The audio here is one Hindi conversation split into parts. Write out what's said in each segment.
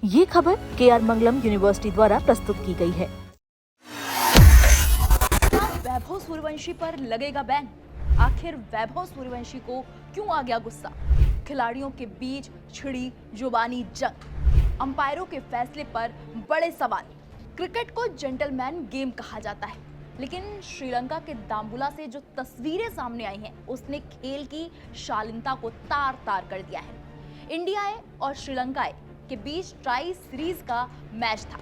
ये खबर KR मंगलम यूनिवर्सिटी द्वारा प्रस्तुत की गई है। वैभव सूर्यवंशी पर लगेगा बैन। आखिर वैभव सूर्यवंशी को क्यों आ गया गुस्सा? खिलाड़ियों के बीच छिड़ी जुबानी जंग, अंपायरों के फैसले पर बड़े सवाल। क्रिकेट को जेंटलमैन गेम कहा जाता है, लेकिन श्रीलंका के दाम्बुला से जो तस्वीरें सामने आई हैं, उसने खेल की शालीनता को तार तार कर दिया है। इंडिया और श्रीलंका के बीच ट्राई सीरीज का मैच था,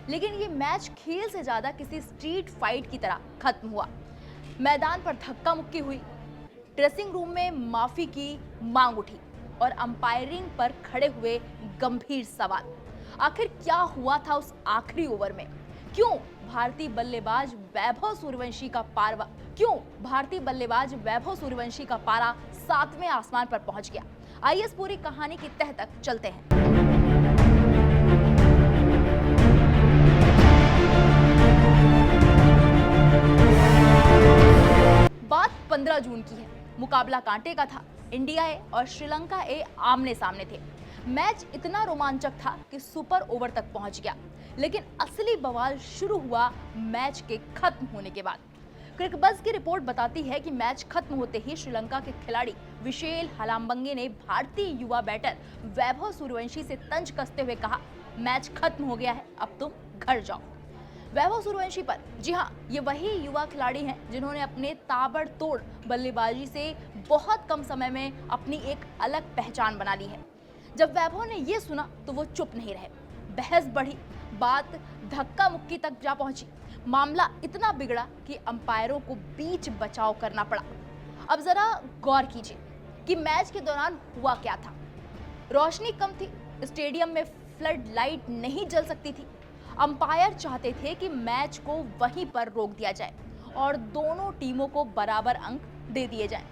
लेकिन ये मैच खेल से ज्यादा किसी स्ट्रीट फाइट की तरह खत्म हुआ। मैदान पर धक्का मुक्की हुई, ड्रेसिंग रूम में माफी की मांग उठी और अंपायरिंग पर खड़े हुए गंभीर सवाल। आखिर क्या हुआ था उस आखिरी ओवर में? क्यों भारतीय बल्लेबाज वैभव सूर्यवंशी का पारा 7वें आसमान पर पहुंच गया? आइए इस पूरी कहानी की तह तक चलते हैं। बात 15 जून की है। मुकाबला कांटे का था। इंडिया और श्रीलंका आमने सामने थे। मैच इतना रोमांचक था कि सुपर ओवर तक पहुंच गया, लेकिन असली बवाल शुरू हुआ मैच के खत्म होने के बाद। क्रिकबज़ की रिपोर्ट बताती है कि मैच खत्म होते ही श्रीलंका के खिलाड़ी विशेल हलाम्बंगे ने भारतीय युवा बैटर वैभव सूर्यवंशी से तंज कसते हुए कहा, मैच खत्म हो गया है, अब तुम घर जाओ। वैभव सूर्यवंशी पर, जी हाँ, ये वही युवा खिलाड़ी हैं जिन्होंने अपने ताबड़तोड़ बल्लेबाजी से बहुत कम समय में अपनी एक अलग पहचान बना ली है। जब वैभव ने ये सुना तो वो चुप नहीं रहे। बहस बढ़ी, बात धक्का मुक्की तक जा पहुंची। मामला इतना बिगड़ा कि अंपायरों को बीच बचाव करना पड़ा। अब जरा गौर कीजिए कि मैच के दौरान हुआ क्या था। रोशनी कम थी, स्टेडियम में फ्लड लाइट नहीं जल सकती थी। अंपायर चाहते थे कि मैच को वहीं पर रोक दिया जाए और दोनों टीमों को बराबर अंक दे दिए जाएं।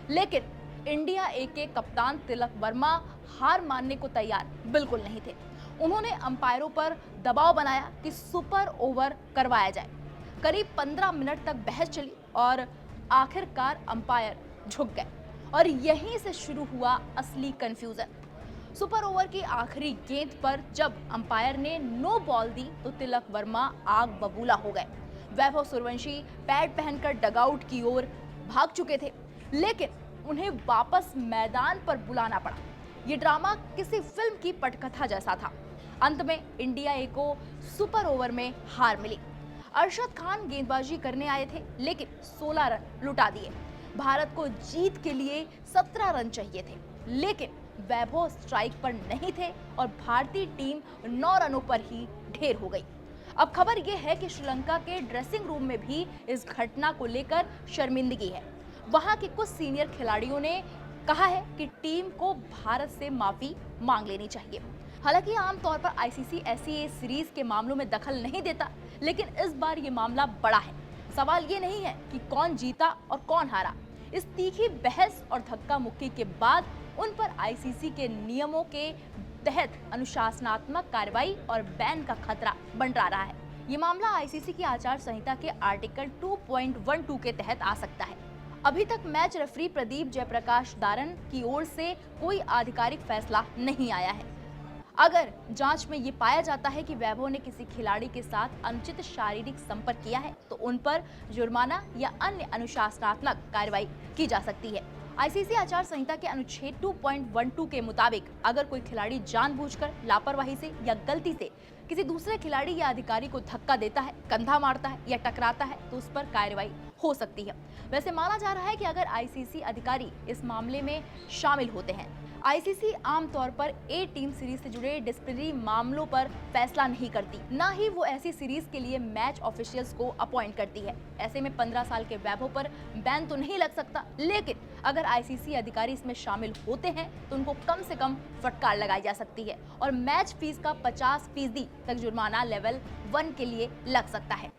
लेकिन इंडिया के कप्तान तिलक वर्मा हार मानने को तैयार बिल्कुल नहीं थे। उन्होंने अंपायरों पर दबाव बनाया कि सुपर ओवर करवाया जाए। करीब 15 मिनट तक बहस चली और आखिरकार अंपायर झुक गए और यहीं से शुरू हुआ असली कंफ्यूजन। सुपर ओवर की आखिरी गेंद पर जब अंपायर ने नो बॉल दी तो तिलक वर्मा आग बबूला हो गए। वैभव सूर्यवंशी पैड पहनकर डगआउट की ओर भाग चुके थे, लेकिन उन्हें वापस मैदान पर बुलाना पड़ा। ये ड्रामा किसी फिल्म की पटकथा जैसा था। अंत में इंडिया को सुपर ओवर में हार मिली। अरशद खान गेंदबाजी करने आए थे, लेकिन 16 रन लुटा दिए। भारत को जीत के लिए 17 रन चाहिए थे, लेकिन वैभव स्ट्राइक पर नहीं थे और भारतीय टीम 9 रनों पर ही ढेर हो गई। अब खबर यह है कि श्रीलंका के ड्रेसिंग रूम में भी इस घटना को लेकर शर्मिंदगी है। वहां के कुछ सीनियर खिलाड़ियों ने कहा है कि टीम को भारत से माफी मांग लेनी चाहिए। हालांकि आमतौर पर आईसीसी ऐसी सीरीज के मामलों में दखल नहीं देता, लेकिन इस बार ये मामला बड़ा है। सवाल ये नहीं है कि कौन जीता और कौन हारा। इस तीखी बहस और धक्का मुक्की के बाद उन पर आईसीसी के नियमों के तहत अनुशासनात्मक कार्रवाई और बैन का खतरा मंडरा रहा है। ये मामला आईसीसी की आचार संहिता के आर्टिकल 2.12 के तहत आ सकता है। अभी तक मैच रेफरी प्रदीप जयप्रकाश दारन की ओर से कोई आधिकारिक फैसला नहीं आया है। अगर जांच में ये पाया जाता है कि वैभव ने किसी खिलाड़ी के साथ अनुचित शारीरिक संपर्क किया है, तो उन पर जुर्माना या अन्य अनुशासनात्मक कार्रवाई की जा सकती है। आईसीसी आचार संहिता के अनुच्छेद 2.12 के मुताबिक अगर कोई खिलाड़ी जानबूझकर, लापरवाही से या गलती से किसी दूसरे खिलाड़ी या अधिकारी को धक्का देता है, कंधा मारता है या टकराता है, तो उस पर कार्रवाई हो सकती है। वैसे माना जा रहा है कि अगर आईसीसी अधिकारी इस मामले में शामिल होते हैं, आईसीसी आमतौर पर टीम सीरीज से जुड़े डिसिप्लिनरी मामलों पर फैसला नहीं करती, ना ही वो ऐसी सीरीज के लिए मैच ऑफिशियल्स को अपॉइंट करती है। ऐसे में 15 साल के वैभव पर बैन तो नहीं लग सकता, लेकिन अगर आईसीसी अधिकारी इसमें शामिल होते हैं तो उनको कम से कम फटकार लगाई जा सकती है और मैच फीस का 50% तक जुर्माना लेवल 1 के लिए लग सकता है।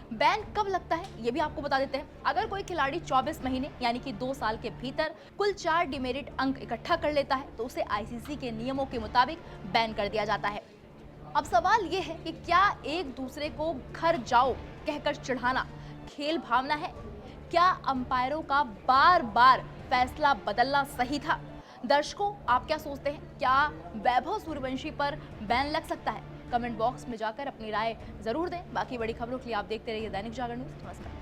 बैन कब लगता है ये भी आपको बता देते हैं। अगर कोई खिलाड़ी 24 महीने यानी कि 2 साल के भीतर कुल 4 डिमेरिट अंक इकट्ठा कर लेता है, तो उसे आईसीसी के नियमों के मुताबिक बैन कर दिया जाता है। अब सवाल ये है कि क्या एक दूसरे को घर जाओ कहकर चिढ़ाना खेल भावना है? क्या अंपायरों का बार बार फैसला बदलना सही था? दर्शकों, आप क्या सोचते हैं? क्या वैभव सूर्यवंशी पर बैन लग सकता है? कमेंट बॉक्स में जाकर अपनी राय जरूर दें। बाकी बड़ी खबरों के लिए आप देखते रहिए दैनिक जागरण न्यूज। नमस्कार।